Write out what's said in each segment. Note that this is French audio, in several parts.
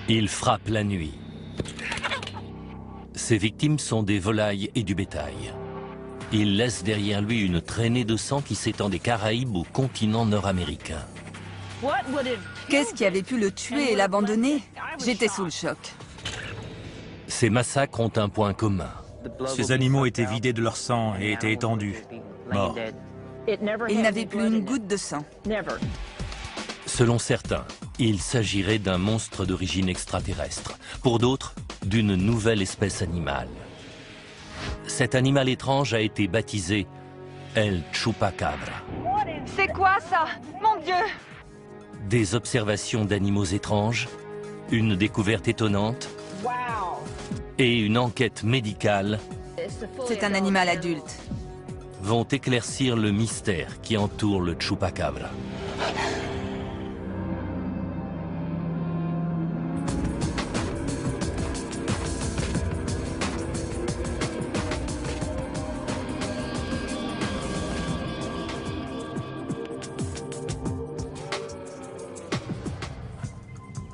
Il frappe la nuit. Ses victimes sont des volailles et du bétail. Il laisse derrière lui une traînée de sang qui s'étend des Caraïbes au continent nord-américain. Qu'est-ce qui avait pu le tuer et l'abandonner? J'étais sous le choc. Ces massacres ont un point commun. Ces animaux étaient vidés de leur sang et étaient étendus, morts. Il n'avait plus une goutte de sang. Selon certains, il s'agirait d'un monstre d'origine extraterrestre. Pour d'autres, d'une nouvelle espèce animale. Cet animal étrange a été baptisé El Chupacabra. C'est quoi ça? Mon Dieu! Des observations d'animaux étranges, une découverte étonnante et une enquête médicale C'est un animal adulte. vont éclaircir le mystère qui entoure le Chupacabra.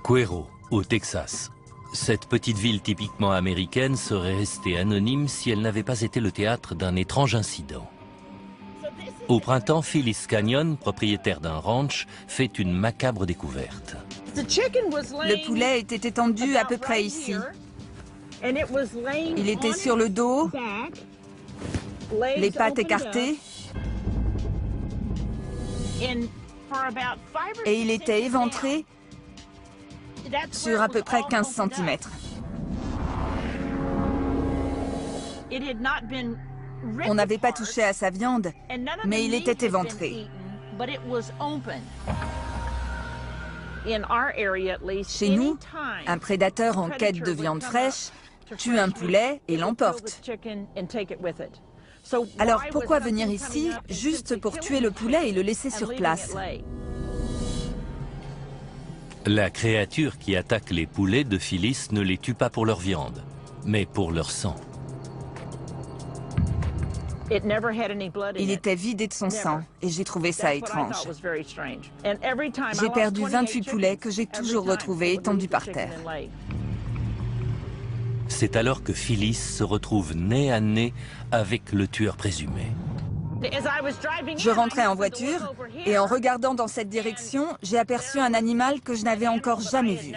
Cuero, au Texas. Cette petite ville typiquement américaine serait restée anonyme si elle n'avait pas été le théâtre d'un étrange incident. Au printemps, Phyllis Canyon, propriétaire d'un ranch, fait une macabre découverte. Le poulet était étendu à peu près ici. Il était sur le dos, les pattes écartées, et il était éventré sur à peu près 15 cm. On n'avait pas touché à sa viande, mais il était éventré. Chez nous, un prédateur en quête de viande fraîche tue un poulet et l'emporte. Alors pourquoi venir ici juste pour tuer le poulet et le laisser sur place? La créature qui attaque les poulets de Phyllis ne les tue pas pour leur viande, mais pour leur sang. Il était vidé de son sang et j'ai trouvé ça étrange. J'ai perdu 28 poulets que j'ai toujours retrouvés étendus par terre. C'est alors que Phyllis se retrouve nez à nez avec le tueur présumé. Je rentrais en voiture et en regardant dans cette direction, j'ai aperçu un animal que je n'avais encore jamais vu.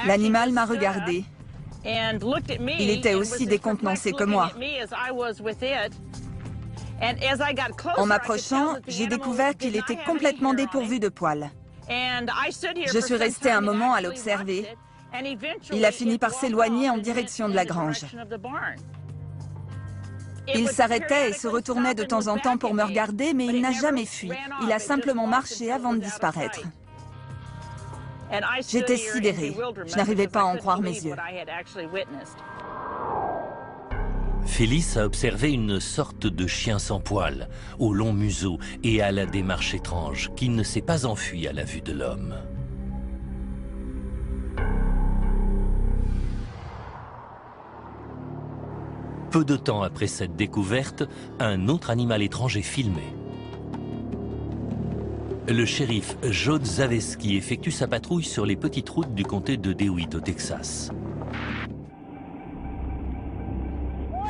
L'animal m'a regardé. Il était aussi décontenancé que moi. En m'approchant, j'ai découvert qu'il était complètement dépourvu de poils. Je suis restée un moment à l'observer. Il a fini par s'éloigner en direction de la grange. Il s'arrêtait et se retournait de temps en temps pour me regarder, mais il n'a jamais fui. Il a simplement marché avant de disparaître. J'étais sidérée. Je n'arrivais pas à en croire mes yeux. Phyllis a observé une sorte de chien sans poils, au long museau et à la démarche étrange, qui ne s'est pas enfui à la vue de l'homme. Peu de temps après cette découverte, un autre animal étrange est filmé. Le shérif Joe Zaveski effectue sa patrouille sur les petites routes du comté de DeWitt au Texas.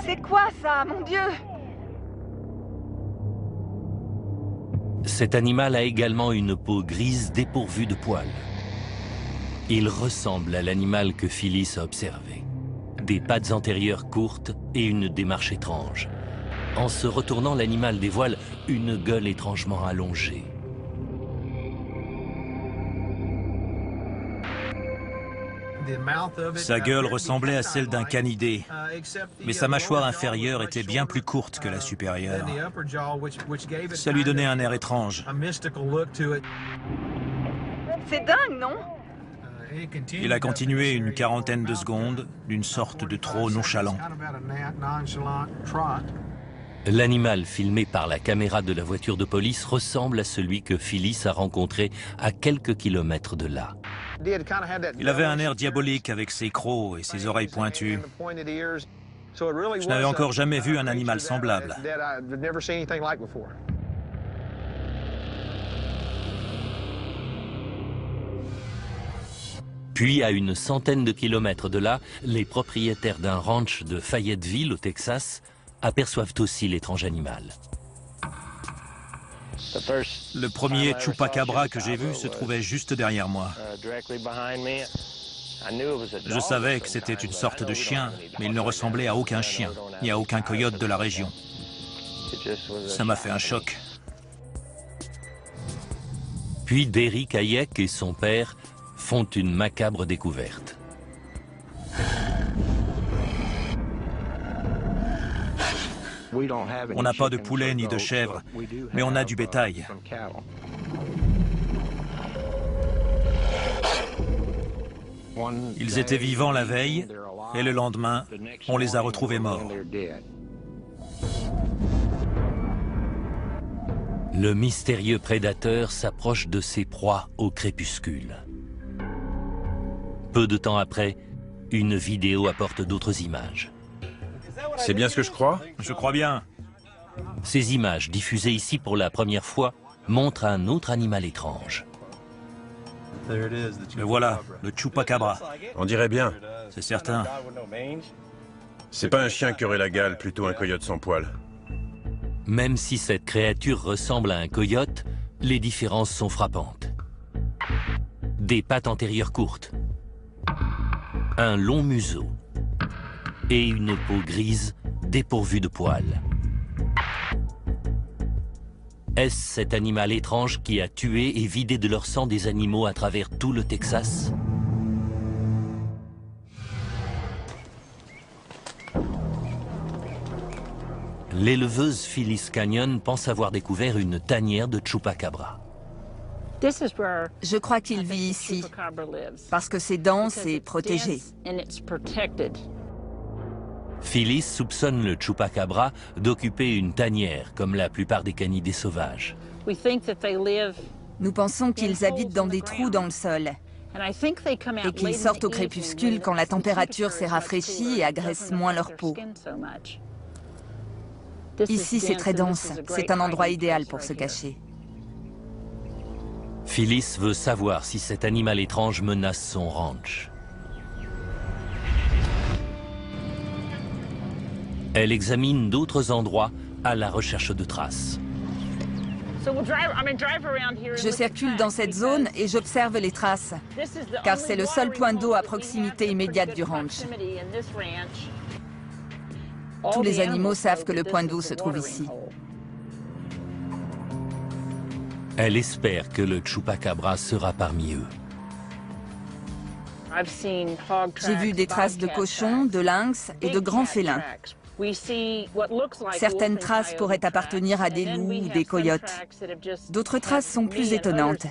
C'est quoi ça, mon Dieu? Cet animal a également une peau grise dépourvue de poils. Il ressemble à l'animal que Phyllis a observé. Des pattes antérieures courtes et une démarche étrange. En se retournant, l'animal dévoile une gueule étrangement allongée. Sa gueule ressemblait à celle d'un canidé, mais sa mâchoire inférieure était bien plus courte que la supérieure. Ça lui donnait un air étrange. C'est dingue, non? Il a continué une quarantaine de secondes, d'une sorte de trot nonchalant. L'animal filmé par la caméra de la voiture de police ressemble à celui que Phyllis a rencontré à quelques kilomètres de là. Il avait un air diabolique avec ses crocs et ses oreilles pointues. Je n'avais encore jamais vu un animal semblable. Puis, à une centaine de kilomètres de là, les propriétaires d'un ranch de Fayetteville, au Texas, aperçoivent aussi l'étrange animal. Le premier chupacabra que j'ai vu se trouvait juste derrière moi. Je savais que c'était une sorte de chien, mais il ne ressemblait à aucun chien, ni à aucun coyote de la région. Ça m'a fait un choc. Puis Derrick Hayek et son père font une macabre découverte. On n'a pas de poulet ni de chèvre, mais on a du bétail. Ils étaient vivants la veille, et le lendemain, on les a retrouvés morts. Le mystérieux prédateur s'approche de ses proies au crépuscule. Peu de temps après, une vidéo apporte d'autres images. C'est bien ce que je crois? Je crois bien. Ces images, diffusées ici pour la première fois, montrent un autre animal étrange. Le voilà, le chupacabra. On dirait bien. C'est certain. C'est pas un chien qui aurait la gale, plutôt un coyote sans poil. Même si cette créature ressemble à un coyote, les différences sont frappantes. Des pattes antérieures courtes, un long museau et une peau grise dépourvue de poils. Est-ce cet animal étrange qui a tué et vidé de leur sang des animaux à travers tout le Texas? L'éleveuse Phyllis Canyon pense avoir découvert une tanière de chupacabra. Je crois qu'il vit ici, parce que c'est dense et protégé. Phyllis soupçonne le chupacabra d'occuper une tanière, comme la plupart des canidés sauvages. Nous pensons qu'ils habitent dans des trous dans le sol et qu'ils sortent au crépuscule quand la température s'est rafraîchie et agresse moins leur peau. Ici, c'est très dense. C'est un endroit idéal pour se cacher. Phyllis veut savoir si cet animal étrange menace son ranch. Elle examine d'autres endroits à la recherche de traces. Je circule dans cette zone et j'observe les traces, car c'est le seul point d'eau à proximité immédiate du ranch. Tous les animaux savent que le point d'eau se trouve ici. Elle espère que le chupacabra sera parmi eux. J'ai vu des traces de cochons, de lynx et de grands félins. Certaines traces pourraient appartenir à des loups ou des coyotes. D'autres traces sont plus étonnantes.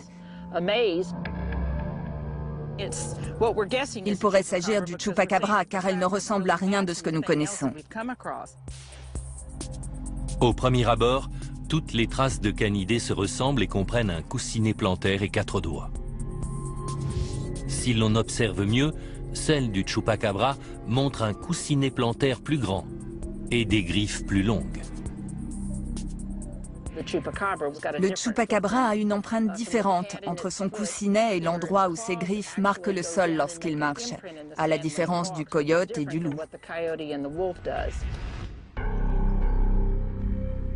Il pourrait s'agir du chupacabra car elle ne ressemble à rien de ce que nous connaissons. Au premier abord, toutes les traces de canidés se ressemblent et comprennent un coussinet plantaire et 4 doigts. Si l'on observe mieux, celle du chupacabra montre un coussinet plantaire plus grand et des griffes plus longues. Le chupacabra a une empreinte différente entre son coussinet et l'endroit où ses griffes marquent le sol lorsqu'il marche, à la différence du coyote et du loup.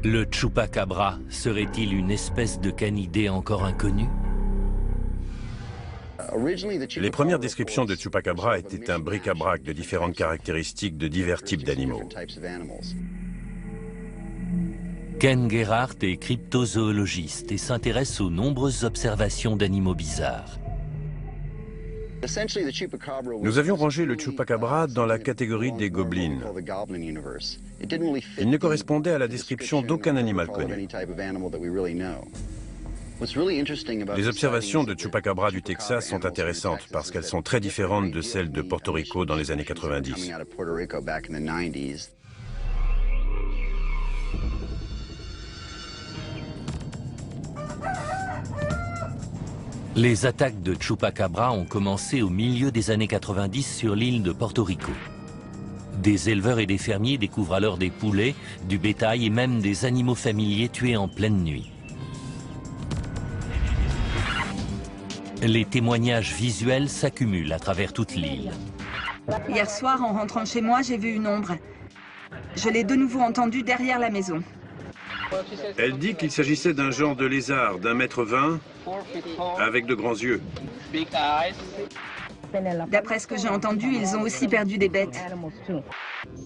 Le chupacabra serait-il une espèce de canidé encore inconnue? Les premières descriptions de chupacabra étaient un bric-à-brac de différentes caractéristiques de divers types d'animaux. Ken Gerhardt est cryptozoologiste et s'intéresse aux nombreuses observations d'animaux bizarres. Nous avions rangé le chupacabra dans la catégorie des gobelins. Il ne correspondait à la description d'aucun animal connu. Les observations de chupacabra du Texas sont intéressantes parce qu'elles sont très différentes de celles de Porto Rico dans les années 90. Les attaques de chupacabra ont commencé au milieu des années 90 sur l'île de Porto Rico. Des éleveurs et des fermiers découvrent alors des poulets, du bétail et même des animaux familiers tués en pleine nuit. Les témoignages visuels s'accumulent à travers toute l'île. Hier soir, en rentrant chez moi, j'ai vu une ombre. Je l'ai de nouveau entendue derrière la maison. Elle dit qu'il s'agissait d'un genre de lézard d'1,20 m avec de grands yeux. D'après ce que j'ai entendu, ils ont aussi perdu des bêtes.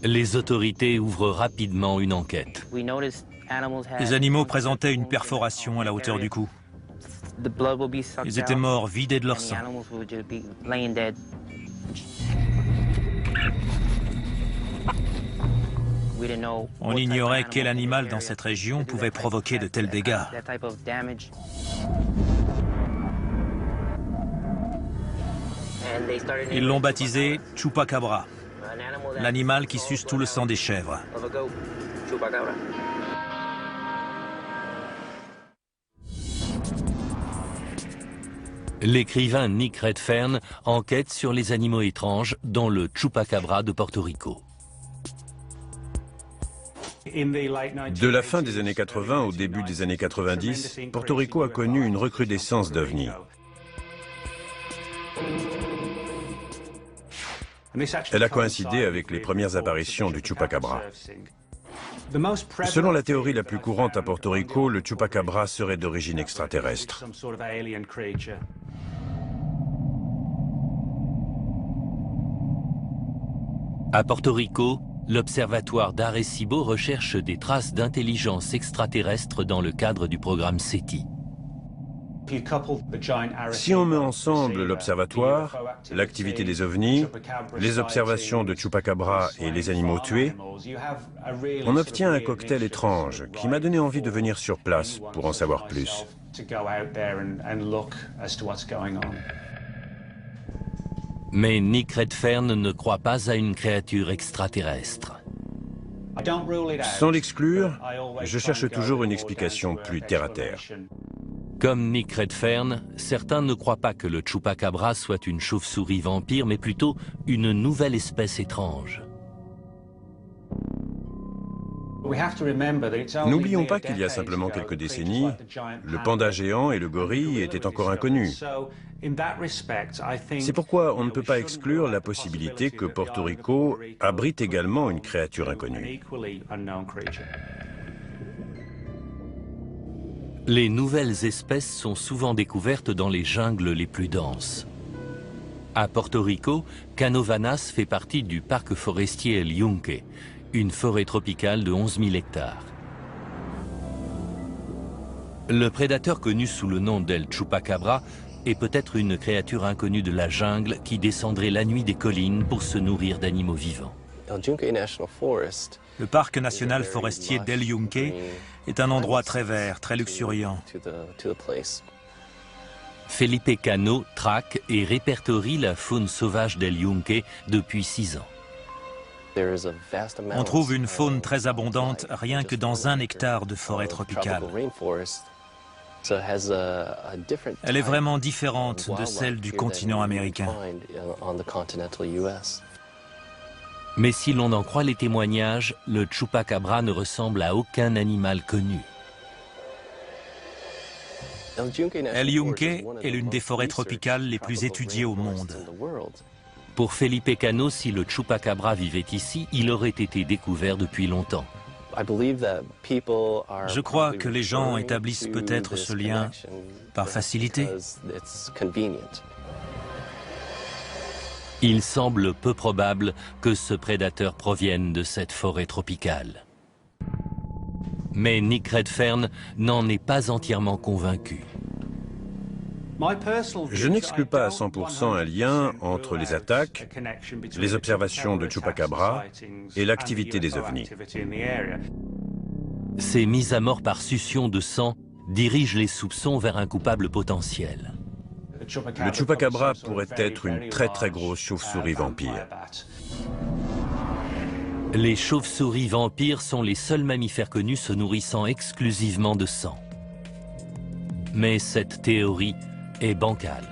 Les autorités ouvrent rapidement une enquête. Les animaux présentaient une perforation à la hauteur du cou. Ils étaient morts, vidés de leur sang. On ignorait quel animal dans cette région pouvait provoquer de tels dégâts. Ils l'ont baptisé Chupacabra, l'animal qui suce tout le sang des chèvres. L'écrivain Nick Redfern enquête sur les animaux étranges, dont le Chupacabra de Porto Rico. De la fin des années 80 au début des années 90, Porto Rico a connu une recrudescence d'ovnis. Elle a coïncidé avec les premières apparitions du Chupacabra. Selon la théorie la plus courante à Porto Rico, le Chupacabra serait d'origine extraterrestre. À Porto Rico, l'Observatoire d'Arecibo recherche des traces d'intelligence extraterrestre dans le cadre du programme SETI. Si on met ensemble l'observatoire, l'activité des ovnis, les observations de Chupacabra et les animaux tués, on obtient un cocktail étrange qui m'a donné envie de venir sur place pour en savoir plus. Mais Nick Redfern ne croit pas à une créature extraterrestre. Sans l'exclure, je cherche toujours une explication plus terre-à-terre. Comme Nick Redfern, certains ne croient pas que le Chupacabra soit une chauve-souris vampire, mais plutôt une nouvelle espèce étrange. N'oublions pas qu'il y a simplement quelques décennies, le panda géant et le gorille étaient encore inconnus. C'est pourquoi on ne peut pas exclure la possibilité que Porto Rico abrite également une créature inconnue. Les nouvelles espèces sont souvent découvertes dans les jungles les plus denses. À Porto Rico, Canovanas fait partie du parc forestier El Yunque, une forêt tropicale de 11 000 hectares. Le prédateur connu sous le nom d'El Chupacabra est peut-être une créature inconnue de la jungle qui descendrait la nuit des collines pour se nourrir d'animaux vivants. Le parc national forestier d'El Yunque est un endroit très vert, très luxuriant. Felipe Cano traque et répertorie la faune sauvage d'El Yunque depuis 6 ans. On trouve une faune très abondante rien que dans 1 hectare de forêt tropicale. Elle est vraiment différente de celle du continent américain. Mais si l'on en croit les témoignages, le Chupacabra ne ressemble à aucun animal connu. El Yunque est l'une des forêts tropicales les plus étudiées au monde. Pour Felipe Cano, si le Chupacabra vivait ici, il aurait été découvert depuis longtemps. Je crois que les gens établissent peut-être ce lien par facilité. Il semble peu probable que ce prédateur provienne de cette forêt tropicale. Mais Nick Redfern n'en est pas entièrement convaincu. Je n'exclus pas à 100% un lien entre les attaques, les observations de Chupacabra et l'activité des ovnis. Ces mises à mort par succion de sang dirigent les soupçons vers un coupable potentiel. Le Chupacabra pourrait être une très grosse chauve-souris vampire. Les chauves-souris vampires sont les seuls mammifères connus se nourrissant exclusivement de sang. Mais cette théorie est bancale.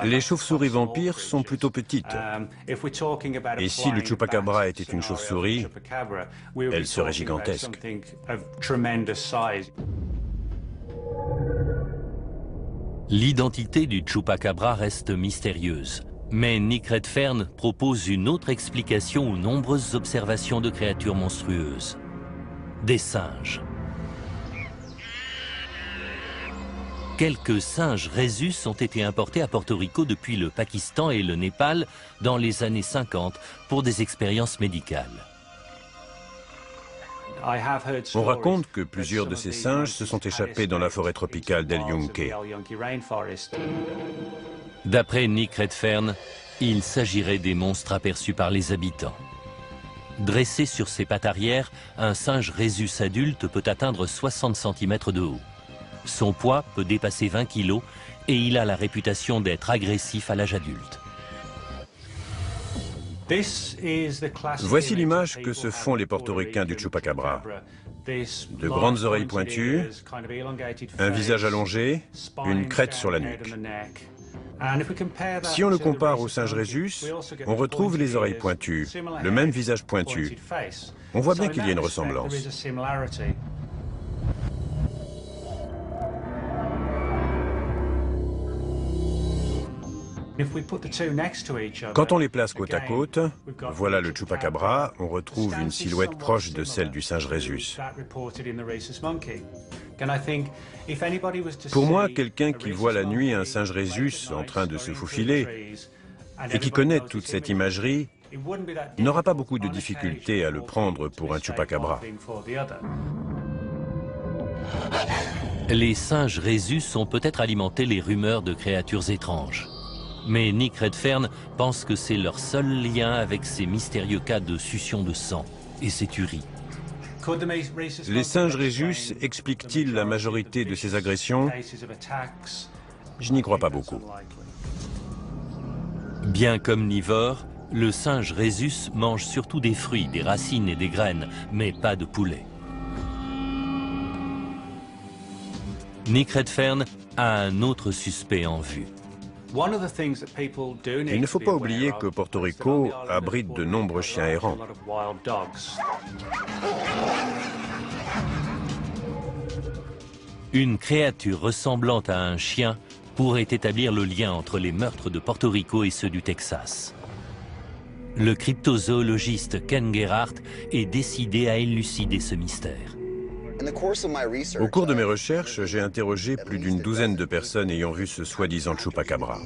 Les chauves-souris vampires sont plutôt petites. Et si le Chupacabra était une chauve-souris, elle serait gigantesque. L'identité du Chupacabra reste mystérieuse, mais Nick Redfern propose une autre explication aux nombreuses observations de créatures monstrueuses. Des singes. Quelques singes rhésus ont été importés à Porto Rico depuis le Pakistan et le Népal dans les années 50 pour des expériences médicales. On raconte que plusieurs de ces singes se sont échappés dans la forêt tropicale d'El Yunque. D'après Nick Redfern, il s'agirait des monstres aperçus par les habitants. Dressé sur ses pattes arrière, un singe rhésus adulte peut atteindre 60 cm de haut. Son poids peut dépasser 20 kg et il a la réputation d'être agressif à l'âge adulte. Voici l'image que se font les portoricains du Chupacabra. De grandes oreilles pointues, un visage allongé, une crête sur la nuque. Si on le compare au singe rhésus, on retrouve les oreilles pointues, le même visage pointu. On voit bien qu'il y a une ressemblance. Quand on les place côte à côte, voilà le Chupacabra, on retrouve une silhouette proche de celle du singe rhésus. Pour moi, quelqu'un qui voit la nuit un singe rhésus en train de se faufiler et qui connaît toute cette imagerie n'aura pas beaucoup de difficulté à le prendre pour un Chupacabra. Les singes rhésus ont peut-être alimenté les rumeurs de créatures étranges. Mais Nick Redfern pense que c'est leur seul lien avec ces mystérieux cas de succion de sang et ces tueries. Les singes rhésus expliquent-ils la majorité de ces agressions? Je n'y crois pas beaucoup. Bien qu'omnivore, le singe rhésus mange surtout des fruits, des racines et des graines, mais pas de poulet. Nick Redfern a un autre suspect en vue. Il ne faut pas oublier que Porto Rico abrite de nombreux chiens errants. Une créature ressemblant à un chien pourrait établir le lien entre les meurtres de Porto Rico et ceux du Texas. Le cryptozoologiste Ken Gerhardt est décidé à élucider ce mystère. Au cours de mes recherches, j'ai interrogé plus d'une douzaine de personnes ayant vu ce soi-disant Chupacabra.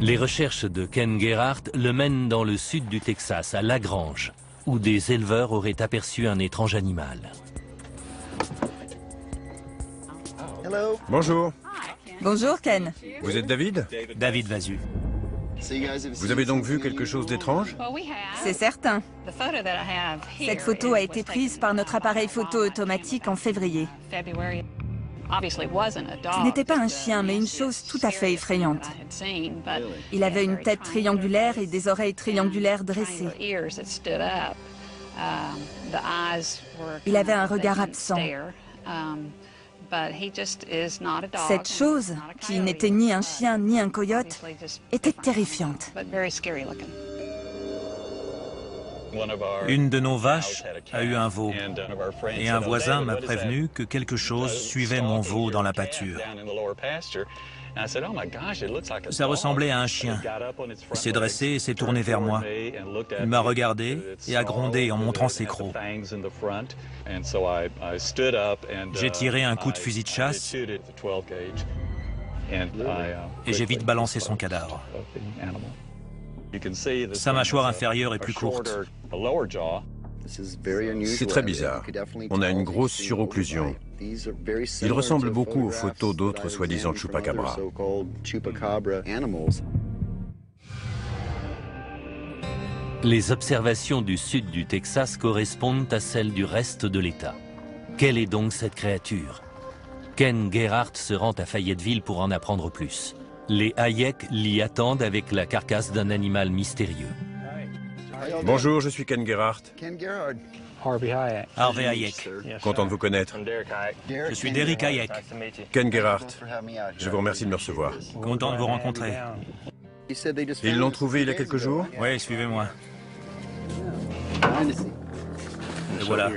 Les recherches de Ken Gerhardt le mènent dans le sud du Texas, à La Grange, où des éleveurs auraient aperçu un étrange animal. Bonjour. Bonjour Ken. Vous êtes David? David Vazu. Vous avez donc vu quelque chose d'étrange? C'est certain. Cette photo a été prise par notre appareil photo automatique en février. Ce n'était pas un chien, mais une chose tout à fait effrayante. Il avait une tête triangulaire et des oreilles triangulaires dressées. Il avait un regard absent. Cette chose, qui n'était ni un chien ni un coyote, était terrifiante. Une de nos vaches a eu un veau et un voisin m'a prévenu que quelque chose suivait mon veau dans la pâture. Ça ressemblait à un chien. Il s'est dressé et s'est tourné vers moi. Il m'a regardé et a grondé en montrant ses crocs. J'ai tiré un coup de fusil de chasse et j'ai vite balancé son cadavre. Sa mâchoire inférieure est plus courte. C'est très bizarre. On a une grosse surocclusion. Il ressemble beaucoup aux photos d'autres soi-disant Chupacabra. Les observations du sud du Texas correspondent à celles du reste de l'État. Quelle est donc cette créature? Ken Gerhardt se rend à Fayetteville pour en apprendre plus. Les Hayek l'y attendent avec la carcasse d'un animal mystérieux. Bonjour, je suis Ken Gerhardt. Harvey Hayek. Content de vous connaître. Je suis Derek Hayek. Ken Gerhardt, je vous remercie de me recevoir. Content de vous rencontrer. Ils l'ont trouvé il y a quelques jours? Oui, suivez-moi. Et voilà.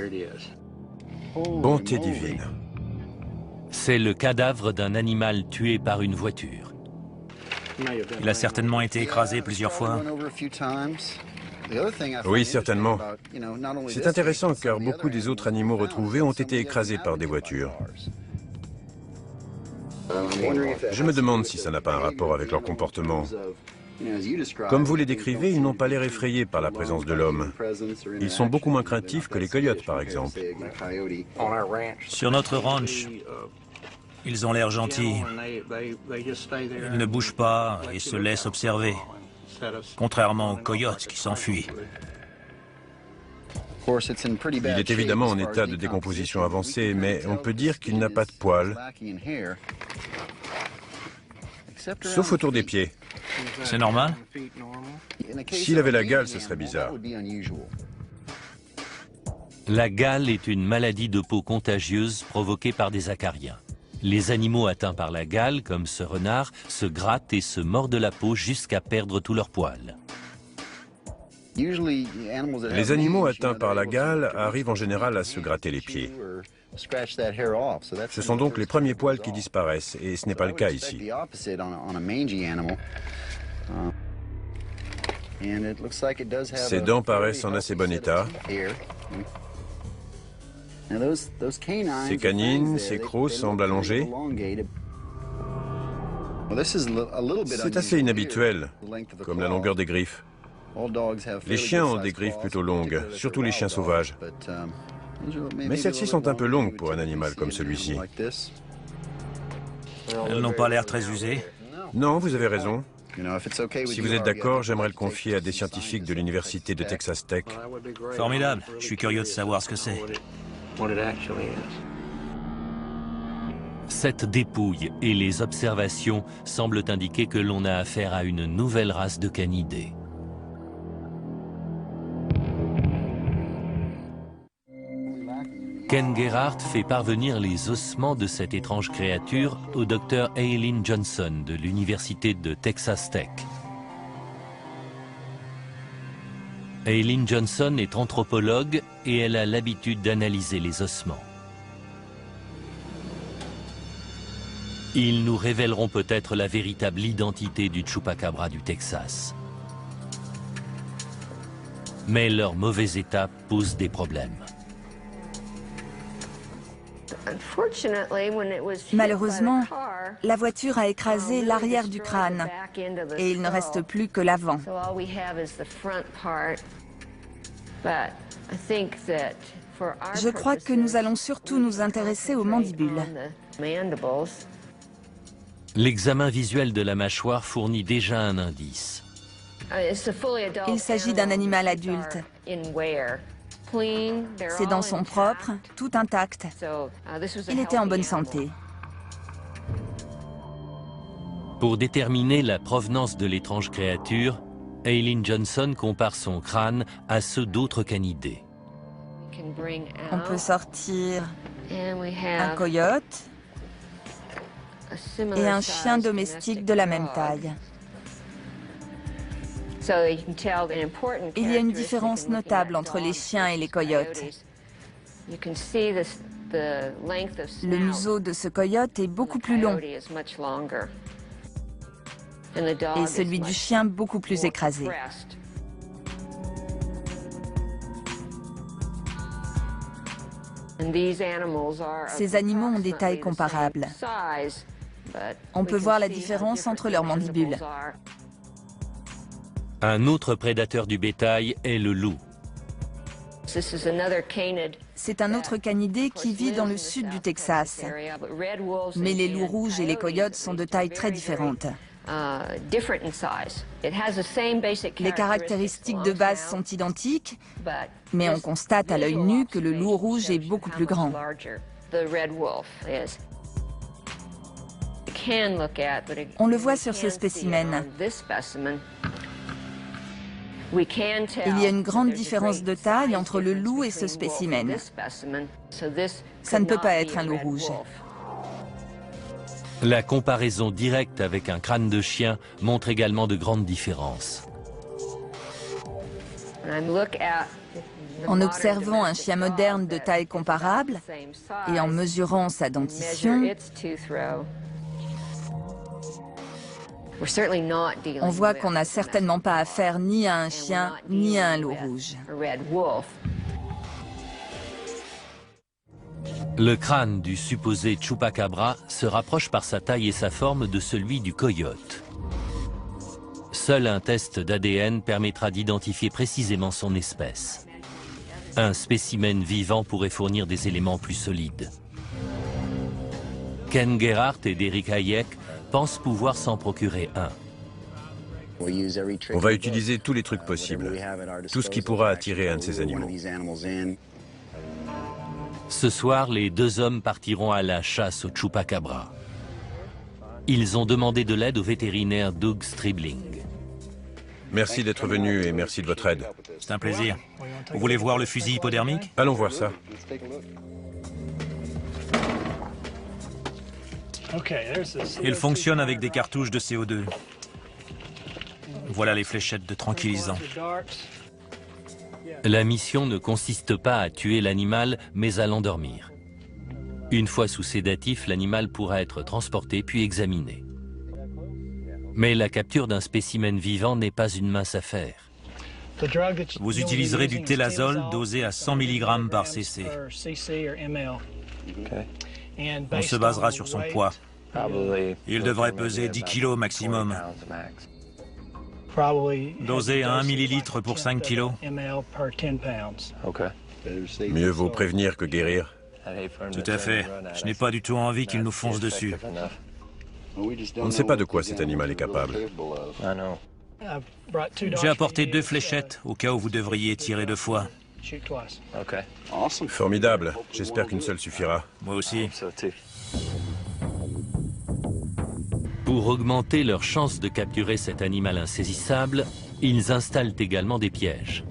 Bonté divine. C'est le cadavre d'un animal tué par une voiture. Il a certainement été écrasé plusieurs fois. Oui, certainement. C'est intéressant car beaucoup des autres animaux retrouvés ont été écrasés par des voitures. Je me demande si ça n'a pas un rapport avec leur comportement. Comme vous les décrivez, ils n'ont pas l'air effrayés par la présence de l'homme. Ils sont beaucoup moins craintifs que les coyotes, par exemple. Sur notre ranch, ils ont l'air gentils. Ils ne bougent pas et se laissent observer, contrairement aux coyotes qui s'enfuient. Il est évidemment en état de décomposition avancée, mais on peut dire qu'il n'a pas de poils, sauf autour des pieds. C'est normal? S'il avait la gale, ce serait bizarre. La gale est une maladie de peau contagieuse provoquée par des acariens. Les animaux atteints par la gale, comme ce renard, se grattent et se mordent la peau jusqu'à perdre tous leurs poils. Les animaux atteints par la gale arrivent en général à se gratter les pieds. Ce sont donc les premiers poils qui disparaissent, et ce n'est pas le cas ici. Ses dents paraissent en assez bon état. Ses canines, ses crocs semblent allongés. C'est assez inhabituel, comme la longueur des griffes. Les chiens ont des griffes plutôt longues, surtout les chiens sauvages. Mais celles-ci sont un peu longues pour un animal comme celui-ci. Elles n'ont pas l'air très usées. Non, vous avez raison. Si vous êtes d'accord, j'aimerais le confier à des scientifiques de l'université de Texas Tech. Formidable. Je suis curieux de savoir ce que c'est. Cette dépouille et les observations semblent indiquer que l'on a affaire à une nouvelle race de canidés. Ken Gerhardt fait parvenir les ossements de cette étrange créature au docteur Eileen Johnson de l'université de Texas Tech. Eileen Johnson est anthropologue et elle a l'habitude d'analyser les ossements. Ils nous révéleront peut-être la véritable identité du Chupacabra du Texas. Mais leur mauvais état pose des problèmes. Malheureusement, la voiture a écrasé l'arrière du crâne et il ne reste plus que l'avant. Je crois que nous allons surtout nous intéresser aux mandibules. L'examen visuel de la mâchoire fournit déjà un indice. Il s'agit d'un animal adulte. Ses dents sont propres, tout intactes. Il était en bonne santé. Pour déterminer la provenance de l'étrange créature, Eileen Johnson compare son crâne à ceux d'autres canidés. On peut sortir un coyote et un chien domestique de la même taille. Il y a une différence notable entre les chiens et les coyotes. Le museau de ce coyote est beaucoup plus long et celui du chien beaucoup plus écrasé. Ces animaux ont des tailles comparables. On peut voir la différence entre leurs mandibules. Un autre prédateur du bétail est le loup. C'est un autre canidé qui vit dans le sud du Texas. Mais les loups rouges et les coyotes sont de tailles très différentes. Les caractéristiques de base sont identiques, mais on constate à l'œil nu que le loup rouge est beaucoup plus grand. On le voit sur ce spécimen. Il y a une grande différence de taille entre le loup et ce spécimen. Ça ne peut pas être un loup rouge. La comparaison directe avec un crâne de chien montre également de grandes différences. En observant un chien moderne de taille comparable et en mesurant sa dentition, on voit qu'on n'a certainement pas affaire ni à un chien ni à un loup rouge. Le crâne du supposé Chupacabra se rapproche par sa taille et sa forme de celui du coyote. Seul un test d'ADN permettra d'identifier précisément son espèce. Un spécimen vivant pourrait fournir des éléments plus solides. Ken Gerhardt et Derek Hayek pensent pouvoir s'en procurer un. On va utiliser tous les trucs possibles, tout ce qui pourra attirer un de ces animaux. Ce soir, les deux hommes partiront à la chasse au Chupacabra. Ils ont demandé de l'aide au vétérinaire Doug Stribling. Merci d'être venu et merci de votre aide. C'est un plaisir. Vous voulez voir le fusil hypodermique? Allons voir ça. Il fonctionne avec des cartouches de CO2. Voilà les fléchettes de tranquillisant. La mission ne consiste pas à tuer l'animal, mais à l'endormir. Une fois sous sédatif, l'animal pourra être transporté puis examiné. Mais la capture d'un spécimen vivant n'est pas une mince affaire. Vous utiliserez du télazole dosé à 100 mg par cc. On se basera sur son poids. Il devrait peser 10 kg maximum. Dosé à 1 ml pour 5 kg. Mieux vaut prévenir que guérir. Tout à fait. Je n'ai pas du tout envie qu'il nous fonce dessus. On ne sait pas de quoi cet animal est capable. J'ai apporté 2 fléchettes au cas où vous devriez tirer 2 fois. Formidable. J'espère qu'une seule suffira. Moi aussi. Pour augmenter leurs chances de capturer cet animal insaisissable, ils installent également des pièges.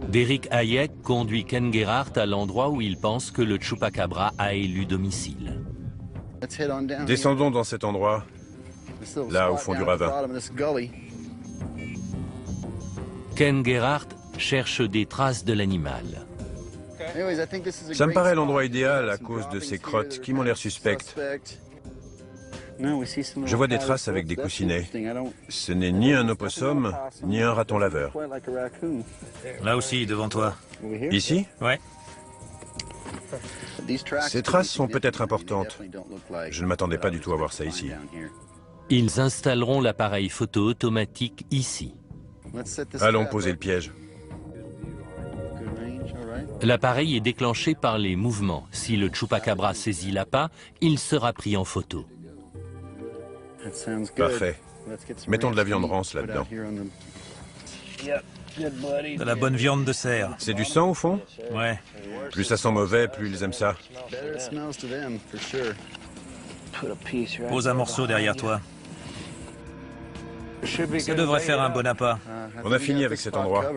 Derek Hayek conduit Ken Gerhardt à l'endroit où il pense que le Chupacabra a élu domicile. Descendons dans cet endroit, là au fond du ravin. Ken Gerhardt cherche des traces de l'animal. Ça me paraît l'endroit idéal à cause de ces crottes qui m'ont l'air suspectes. Je vois des traces avec des coussinets. Ce n'est ni un opossum, ni un raton laveur. Là aussi, devant toi. Ici? Ouais. Ces traces sont peut-être importantes. Je ne m'attendais pas du tout à voir ça ici. Ils installeront l'appareil photo automatique ici. Allons poser le piège. L'appareil est déclenché par les mouvements. Si le Chupacabra saisit l'appât, il sera pris en photo. Parfait. Mettons de la viande rance là-dedans. De la bonne viande de cerf. C'est du sang au fond? Ouais. Plus ça sent mauvais, plus ils aiment ça. Pose un morceau derrière toi. Ça devrait faire un bon appât. On a fini avec cet endroit.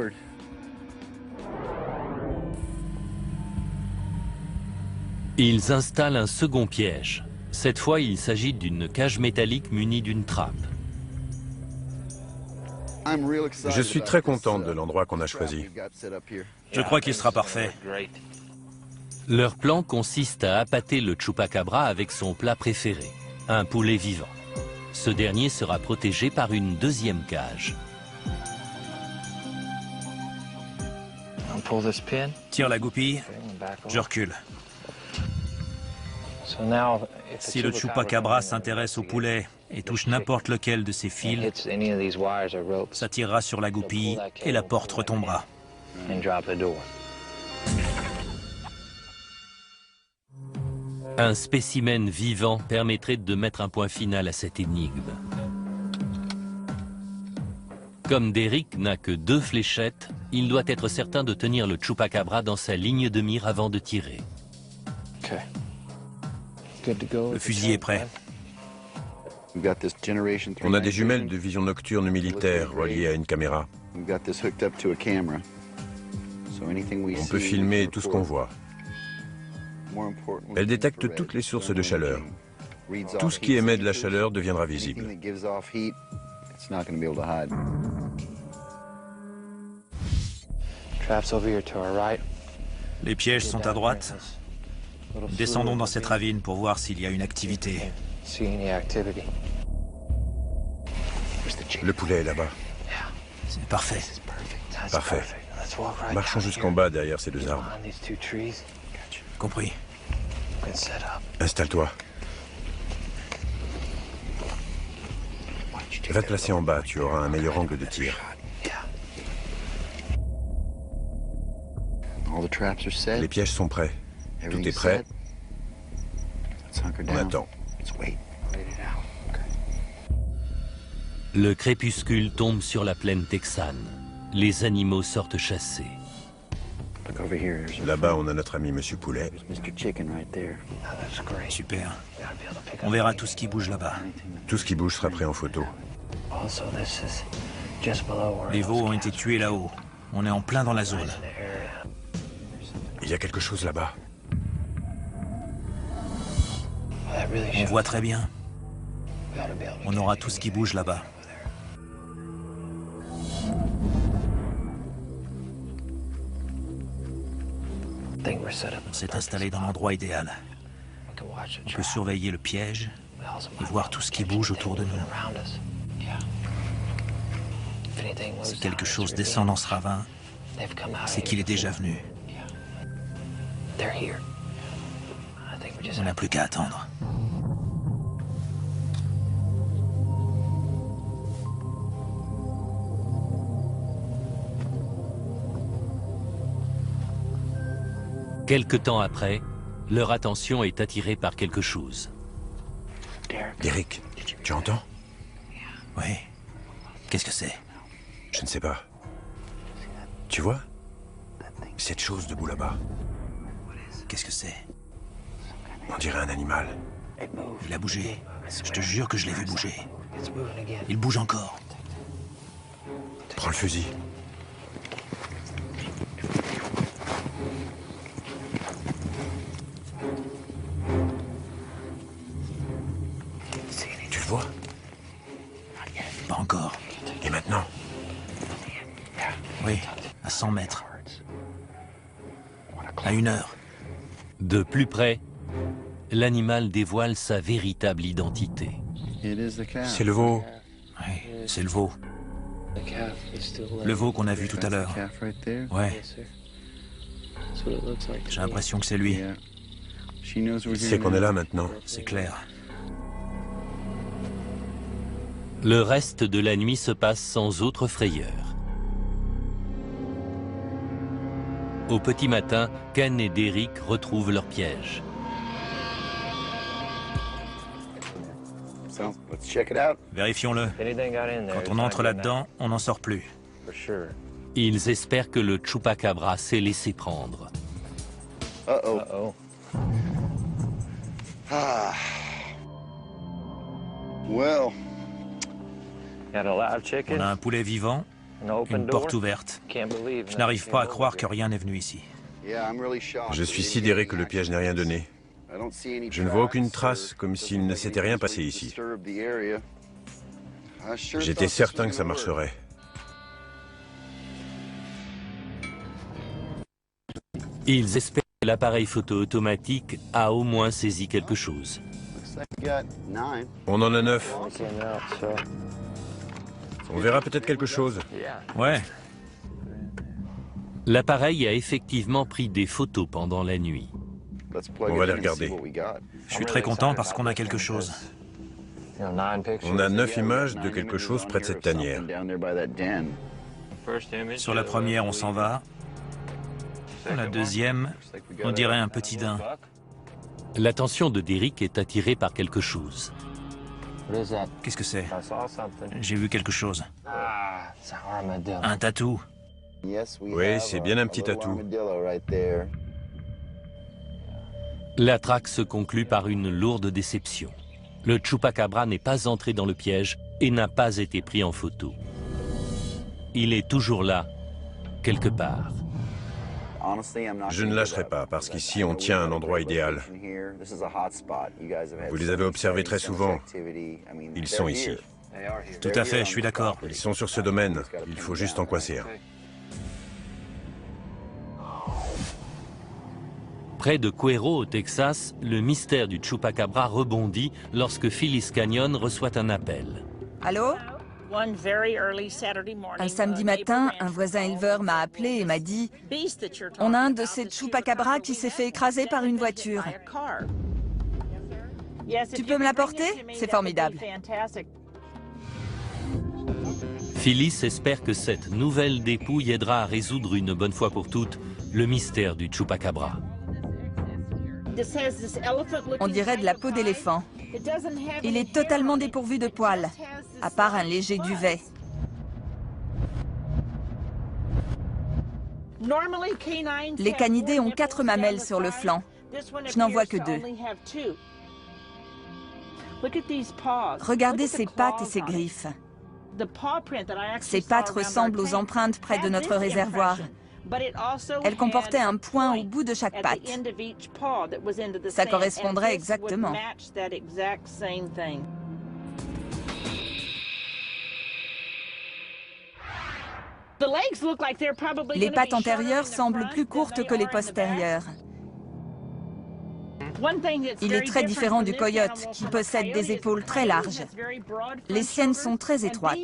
Ils installent un second piège. Cette fois, il s'agit d'une cage métallique munie d'une trappe. Je suis très contente de l'endroit qu'on a choisi. Je crois qu'il sera parfait. Leur plan consiste à appâter le Chupacabra avec son plat préféré, un poulet vivant. Ce dernier sera protégé par une deuxième cage. Tire la goupille, je recule. Si le Chupacabra s'intéresse au poulet et touche n'importe lequel de ces fils, ça tirera sur la goupille et la porte retombera. Un spécimen vivant permettrait de mettre un point final à cette énigme. Comme Derek n'a que 2 fléchettes, il doit être certain de tenir le Chupacabra dans sa ligne de mire avant de tirer. Le fusil est prêt. On a des jumelles de vision nocturne militaire reliées à une caméra. On peut filmer tout ce qu'on voit. Elle détecte toutes les sources de chaleur. Tout ce qui émet de la chaleur deviendra visible. Les pièges sont à droite. Descendons dans cette ravine pour voir s'il y a une activité. Le poulet est là-bas. C'est parfait. Parfait. Marchons jusqu'en bas, derrière ces deux arbres. Compris. Installe-toi. Va te placer en bas, tu auras un meilleur angle de tir. Les pièges sont prêts. Tout est prêt. On attend. Le crépuscule tombe sur la plaine texane. Les animaux sortent chasser. Là-bas, on a notre ami Monsieur Poulet. Super. On verra tout ce qui bouge là-bas. Tout ce qui bouge sera pris en photo. Les veaux ont été tués là-haut. On est en plein dans la zone. Il y a quelque chose là-bas. On voit très bien. On aura tout ce qui bouge là-bas. On s'est installé dans l'endroit idéal. On peut surveiller le piège et voir tout ce qui bouge autour de nous. Si quelque chose descend dans ce ravin, c'est qu'il est déjà venu. On n'a plus qu'à attendre. Quelque temps après, leur attention est attirée par quelque chose. Derek, tu entends? Oui. Qu'est-ce que c'est? Je ne sais pas. Tu vois? Cette chose debout là-bas. Qu'est-ce que c'est? On dirait un animal. Il a bougé. Je te jure que je l'ai vu bouger. Il bouge encore. Prends le fusil. Tu le vois? Pas encore. Et maintenant? Oui, à 100 mètres. À 1 heure. De plus près, l'animal dévoile sa véritable identité. C'est le veau. Oui, c'est le veau. Le veau qu'on a vu tout à l'heure. Ouais. J'ai l'impression que c'est lui. Il sait qu'on est là maintenant. C'est clair. Le reste de la nuit se passe sans autre frayeur. Au petit matin, Ken et Derek retrouvent leur piège. Vérifions-le. Quand on entre là-dedans, on n'en sort plus. Ils espèrent que le Chupacabra s'est laissé prendre. On a un poulet vivant, une porte ouverte. Je n'arrive pas à croire que rien n'est venu ici. Je suis sidéré que le piège n'ait rien donné. Je ne vois aucune trace, comme s'il ne s'était rien passé ici. J'étais certain que ça marcherait. Ils espèrent que l'appareil photo automatique a au moins saisi quelque chose. On en a 9. On verra peut-être quelque chose. Ouais. L'appareil a effectivement pris des photos pendant la nuit. On va les regarder. Je suis très content parce qu'on a quelque chose. On a 9 images de quelque chose près de cette tanière. Sur la première, on s'en va. La deuxième, on dirait un petit daim. L'attention de Derek est attirée par quelque chose. Qu'est-ce que c'est? J'ai vu quelque chose. Un tatou. Oui, c'est bien un petit tatou. La traque se conclut par une lourde déception. Le Chupacabra n'est pas entré dans le piège et n'a pas été pris en photo. Il est toujours là, quelque part. Je ne lâcherai pas, parce qu'ici, on tient un endroit idéal. Vous les avez observés très souvent. Ils sont ici. Tout à fait, je suis d'accord. Ils sont sur ce domaine. Il faut juste en coincer un. Près de Cuero, au Texas, le mystère du Chupacabra rebondit lorsque Phyllis Canyon reçoit un appel. Allô? Un samedi matin, un voisin éleveur m'a appelé et m'a dit « On a un de ces Chupacabras qui s'est fait écraser par une voiture. Tu peux me l'apporter? C'est formidable. » Phyllis espère que cette nouvelle dépouille aidera à résoudre une bonne fois pour toutes le mystère du Chupacabra. On dirait de la peau d'éléphant. Il est totalement dépourvu de poils, à part un léger duvet. Les canidés ont 4 mamelles sur le flanc. Je n'en vois que 2. Regardez ses pattes et ses griffes. Ces pattes ressemblent aux empreintes près de notre réservoir. Elles comportaient un point au bout de chaque patte. Ça correspondrait exactement. Les pattes antérieures semblent plus courtes que les postérieures. Il est très différent du coyote, qui possède des épaules très larges. Les siennes sont très étroites.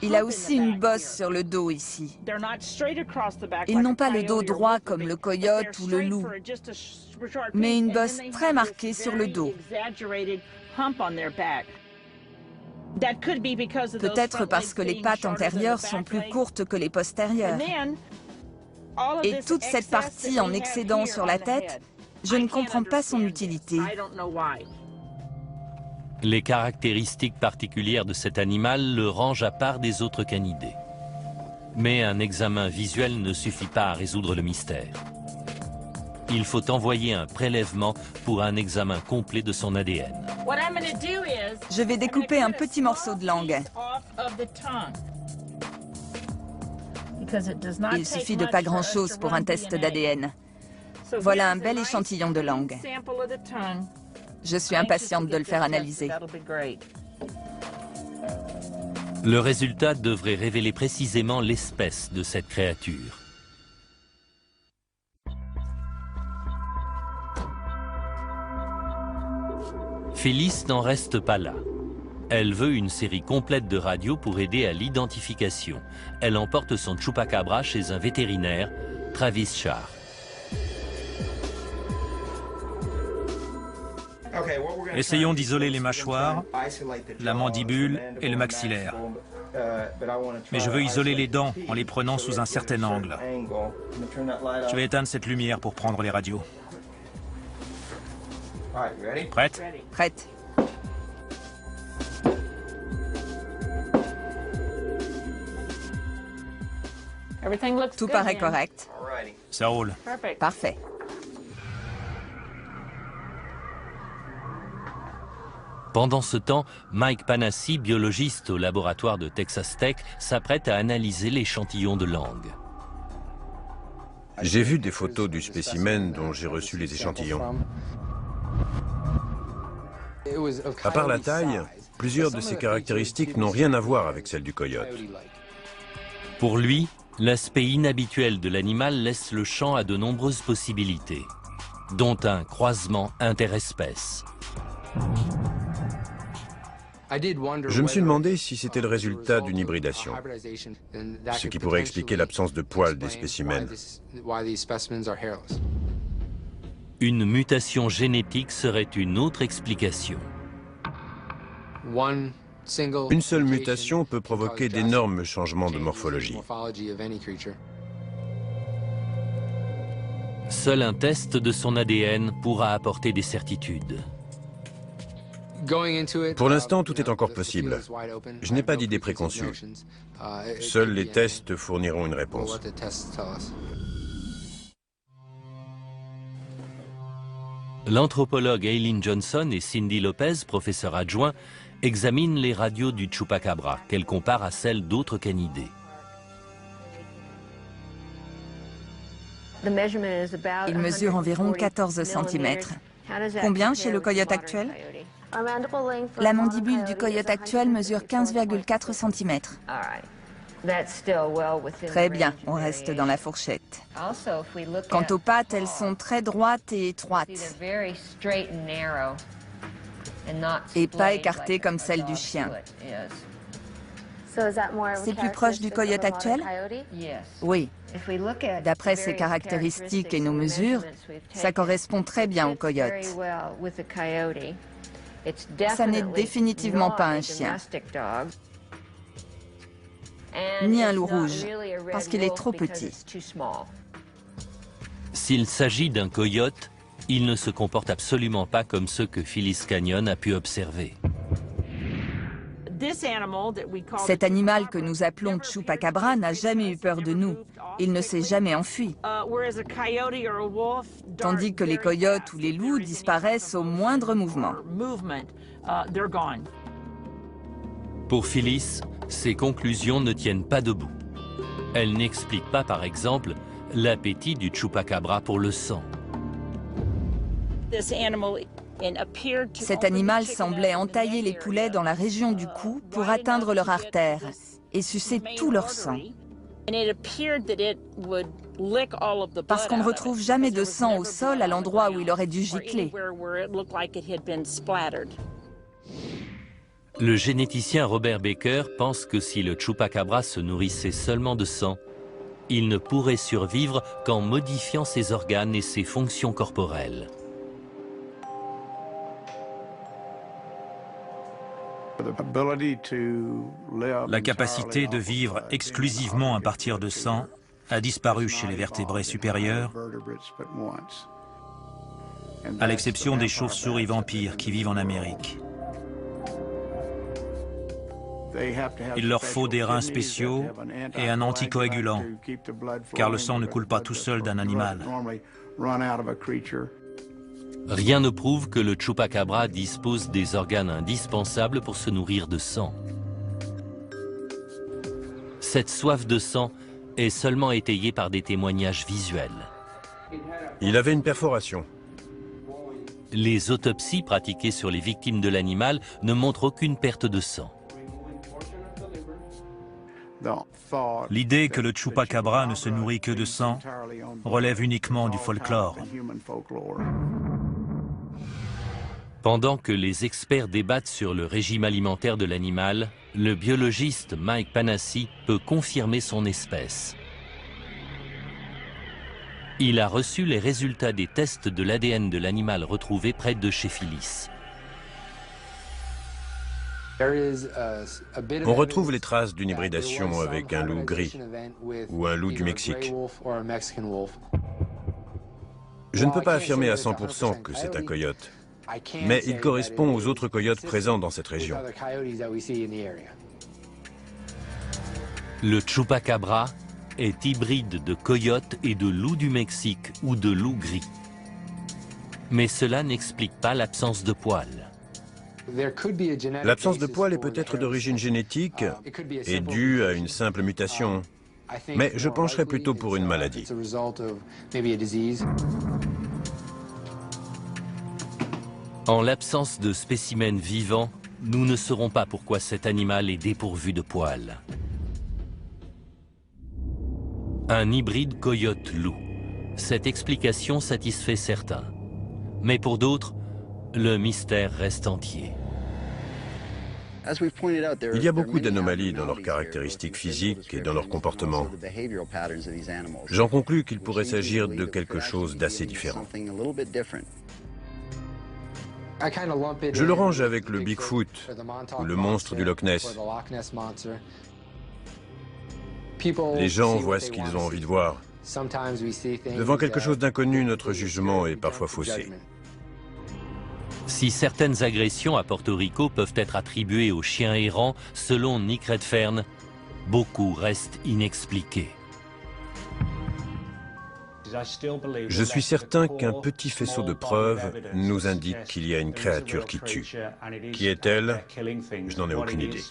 Il a aussi une bosse sur le dos ici. Ils n'ont pas le dos droit comme le coyote ou le loup, mais une bosse très marquée sur le dos. Peut-être parce que les pattes antérieures sont plus courtes que les postérieures. Et toute cette partie en excédent sur la tête, je ne comprends pas son utilité. Les caractéristiques particulières de cet animal le rangent à part des autres canidés. Mais un examen visuel ne suffit pas à résoudre le mystère. Il faut envoyer un prélèvement pour un examen complet de son ADN. Je vais découper un petit morceau de langue. Il suffit de pas grand-chose pour un test d'ADN. Voilà un bel échantillon de langue. Je suis impatiente de le faire analyser. Le résultat devrait révéler précisément l'espèce de cette créature. Phyllis n'en reste pas là. Elle veut une série complète de radios pour aider à l'identification. Elle emporte son Chupacabra chez un vétérinaire, Travis Sharp. Essayons d'isoler les mâchoires, la mandibule et le maxillaire. Mais je veux isoler les dents en les prenant sous un certain angle. Je vais éteindre cette lumière pour prendre les radios. Prête? Prête. Tout paraît correct. Ça roule. Parfait. Pendant ce temps, Mike Panassi, biologiste au laboratoire de Texas Tech, s'apprête à analyser l'échantillon de langue. J'ai vu des photos du spécimen dont j'ai reçu les échantillons. À part la taille, plusieurs de ces caractéristiques n'ont rien à voir avec celles du coyote. Pour lui, l'aspect inhabituel de l'animal laisse le champ à de nombreuses possibilités, dont un croisement interespèces. Je me suis demandé si c'était le résultat d'une hybridation, ce qui pourrait expliquer l'absence de poils des spécimens. Une mutation génétique serait une autre explication. Une seule mutation peut provoquer d'énormes changements de morphologie. Seul un test de son ADN pourra apporter des certitudes. Pour l'instant, tout est encore possible. Je n'ai pas d'idée préconçue. Seuls les tests fourniront une réponse. L'anthropologue Aileen Johnson et Cindy Lopez, professeur adjoint, examinent les radios du Chupacabra, qu'elle compare à celles d'autres canidés. Il mesure environ 14 cm. Combien chez le coyote actuel? La mandibule du coyote actuel mesure 15,4 cm. Très bien, on reste dans la fourchette. Quant aux pattes, elles sont très droites et étroites, et pas écartées comme celles du chien. C'est plus proche du coyote actuel? Oui. D'après ses caractéristiques et nos mesures, ça correspond très bien au coyote. Ça n'est définitivement pas un chien. Ni un loup rouge, parce qu'il est trop petit. S'il s'agit d'un coyote, il ne se comporte absolument pas comme ceux que Phyllis Canyon a pu observer. Cet animal que nous appelons Chupacabra n'a jamais eu peur de nous. Il ne s'est jamais enfui. Tandis que les coyotes ou les loups disparaissent au moindre mouvement. Pour Phyllis, ces conclusions ne tiennent pas debout. Elle n'explique pas, par exemple, l'appétit du Chupacabra pour le sang. Cet animal semblait entailler les poulets dans la région du cou pour atteindre leur artère et sucer tout leur sang. Parce qu'on ne retrouve jamais de sang au sol à l'endroit où il aurait dû gicler. Le généticien Robert Baker pense que si le Chupacabra se nourrissait seulement de sang, il ne pourrait survivre qu'en modifiant ses organes et ses fonctions corporelles. La capacité de vivre exclusivement à partir de sang a disparu chez les vertébrés supérieurs, à l'exception des chauves-souris vampires qui vivent en Amérique. Il leur faut des reins spéciaux et un anticoagulant, car le sang ne coule pas tout seul d'un animal. Rien ne prouve que le Chupacabra dispose des organes indispensables pour se nourrir de sang. Cette soif de sang est seulement étayée par des témoignages visuels. Il avait une perforation. Les autopsies pratiquées sur les victimes de l'animal ne montrent aucune perte de sang. L'idée que le Chupacabra ne se nourrit que de sang relève uniquement du folklore. Pendant que les experts débattent sur le régime alimentaire de l'animal, le biologiste Mike Panassi peut confirmer son espèce. Il a reçu les résultats des tests de l'ADN de l'animal retrouvé près de chez Phyllis. On retrouve les traces d'une hybridation avec un loup gris ou un loup du Mexique. Je ne peux pas affirmer à 100% que c'est un coyote, mais il correspond aux autres coyotes présents dans cette région. Le Chupacabra est hybride de coyote et de loup du Mexique ou de loup gris. Mais cela n'explique pas l'absence de poils. L'absence de poils est peut-être d'origine génétique et due à une simple mutation, mais je pencherais plutôt pour une maladie. En l'absence de spécimens vivants, nous ne saurons pas pourquoi cet animal est dépourvu de poils. Un hybride coyote-loup. Cette explication satisfait certains. Mais pour d'autres, le mystère reste entier. Il y a beaucoup d'anomalies dans leurs caractéristiques physiques et dans leur comportement. J'en conclus qu'il pourrait s'agir de quelque chose d'assez différent. Je le range avec le Bigfoot ou le monstre du Loch Ness. Les gens voient ce qu'ils ont envie de voir. Devant quelque chose d'inconnu, notre jugement est parfois faussé. Si certaines agressions à Porto Rico peuvent être attribuées aux chiens errants, selon Nick Redfern, beaucoup restent inexpliqués. Je suis certain qu'un petit faisceau de preuves nous indique qu'il y a une créature qui tue. Qui est-elle? Je n'en ai aucune idée.